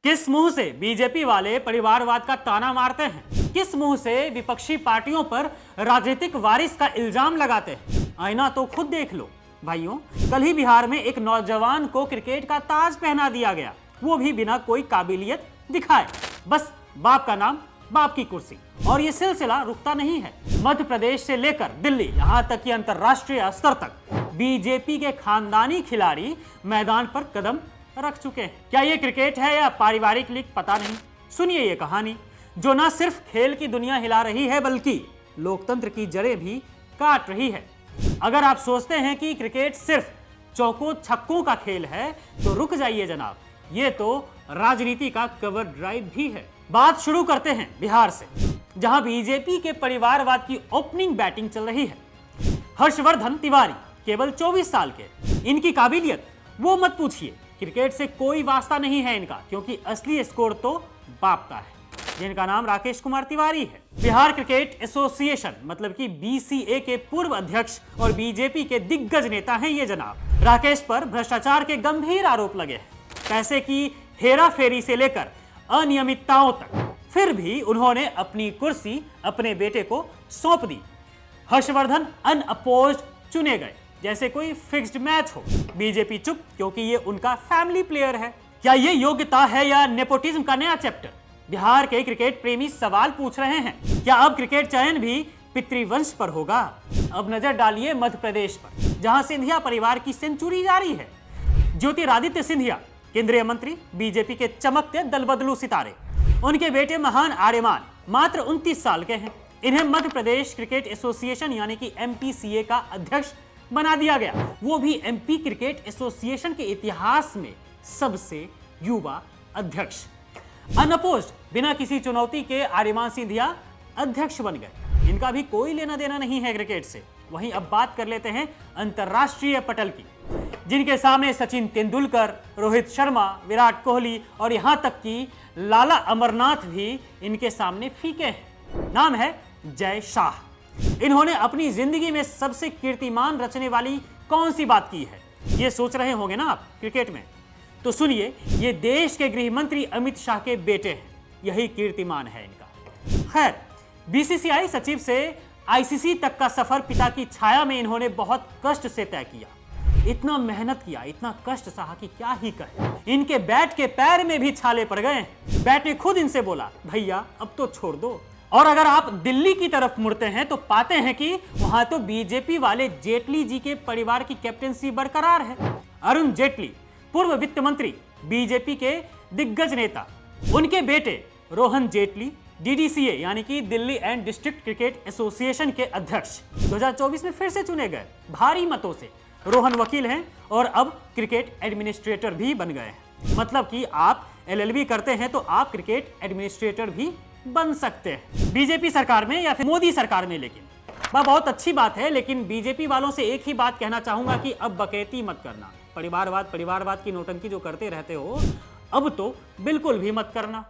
किस मुंह से बीजेपी वाले परिवारवाद का ताना मारते हैं, किस मुंह से विपक्षी पार्टियों पर राजनीतिक वारिस का इल्जाम लगाते हैं, आईना तो खुद देख लो भाइयों। कल ही बिहार में एक नौजवान को क्रिकेट का ताज पहना दिया गया, वो भी बिना कोई काबिलियत दिखाए, बस बाप का नाम बाप की कुर्सी। और ये सिलसिला रुकता नहीं है। मध्य प्रदेश से लेकर दिल्ली, यहां तक कि अंतरराष्ट्रीय स्तर तक बीजेपी के खानदानी खिलाड़ी मैदान पर कदम रख चुके हैं। क्या ये क्रिकेट है या पारिवारिक लीग पता नहीं। सुनिए ये कहानी जो न सिर्फ खेल की दुनिया हिला रही है बल्कि लोकतंत्र की जड़ें भी काट रही है। अगर आप सोचते हैं कि क्रिकेट सिर्फ चौकों छक्कों का खेल है तो रुक जाइए जनाब, ये तो राजनीति का कवर ड्राइव भी है। बात शुरू करते हैं बिहार से, जहां बीजेपी के परिवारवाद की ओपनिंग बैटिंग चल रही है। हर्षवर्धन तिवारी केवल 24 साल के, इनकी काबिलियत वो मत पूछिए। क्रिकेट से कोई वास्ता नहीं है इनका, क्योंकि असली स्कोर तो बाप का है, जिनका नाम राकेश कुमार तिवारी है। बिहार क्रिकेट एसोसिएशन मतलब कि बीसीए के पूर्व अध्यक्ष और बीजेपी के दिग्गज नेता हैं ये जनाब। राकेश पर भ्रष्टाचार के गंभीर आरोप लगे हैं, पैसे की हेरा फेरी से लेकर अनियमितताओं तक। फिर भी उन्होंने अपनी कुर्सी अपने बेटे को सौंप दी। हर्षवर्धन अनअपोज्ड चुने गए, जैसे कोई फिक्स्ड मैच हो। बीजेपी चुप, क्योंकि ये उनका फैमिली प्लेयर है। क्या ये योग्यता है या नेपोटिज्म का नया चैप्टर? बिहार के क्रिकेट प्रेमी सवाल पूछ रहे हैं। क्या अब क्रिकेट चयन भी पितृवंश पर होगा? अब नजर डालिए मध्य प्रदेश पर, जहां सिंधिया परिवार की सेंचुरी जारी है। ज्योतिरादित्य सिंधिया केंद्रीय मंत्री, बीजेपी के चमकते दलबदलू सितारे। उनके बेटे महान आर्यमान मात्र 29 साल के हैं। इन्हें मध्य प्रदेश क्रिकेट एसोसिएशन यानी कि एमपीसीए का अध्यक्ष बना दिया गया, वो भी एमपी क्रिकेट एसोसिएशन के इतिहास में सबसे युवा अध्यक्ष। अनअपोज्ड, बिना किसी चुनौती के आर्यमान सिंधिया अध्यक्ष बन गए। इनका भी कोई लेना देना नहीं है क्रिकेट से। वहीं अब बात कर लेते हैं अंतरराष्ट्रीय पटल की, जिनके सामने सचिन तेंदुलकर, रोहित शर्मा, विराट कोहली और यहां तक कि लाला अमरनाथ भी इनके सामने फीके हैं। नाम है जय शाह। इन्होंने अपनी जिंदगी में सबसे कीर्तिमान रचने वाली कौन सी बात की है, ये सोच रहे होंगे ना आप क्रिकेट में। तो सुनिए, ये देश के गृह मंत्री अमित शाह के बेटे हैं, यही कीर्तिमान है इनका। खैर, बीसीसीआई सचिव से आईसीसी तक का सफर पिता की छाया में इन्होंने बहुत कष्ट से तय किया। इतना मेहनत किया, इतना कष्ट सहा कि क्या ही कहे। इनके बैट के पैर में भी छाले पड़ गए। बैट ने खुद इनसे बोला, भैया अब तो छोड़ दो। और अगर आप दिल्ली की तरफ मुड़ते हैं तो पाते हैं कि वहां तो बीजेपी वाले जेटली जी के परिवार की कैप्टेंसी बरकरार है। अरुण जेटली, पूर्व वित्त मंत्री, बीजेपी के दिग्गज नेता। उनके बेटे रोहन जेटली डीडीसीए यानी कि Delhi and district cricket association के अध्यक्ष 2024 में फिर से चुने गए भारी मतों से। रोहन वकील हैं और अब क्रिकेट एडमिनिस्ट्रेटर भी बन गए हैं। मतलब कि आप एलएलबी करते हैं तो आप क्रिकेट एडमिनिस्ट्रेटर भी बन सकते हैं बीजेपी सरकार में या फिर मोदी सरकार में। लेकिन वह बहुत अच्छी बात है, लेकिन बीजेपी वालों से एक ही बात कहना चाहूंगा कि अब बकैती मत करना। परिवारवाद की नौटंकी जो करते रहते हो, अब तो बिल्कुल भी मत करना।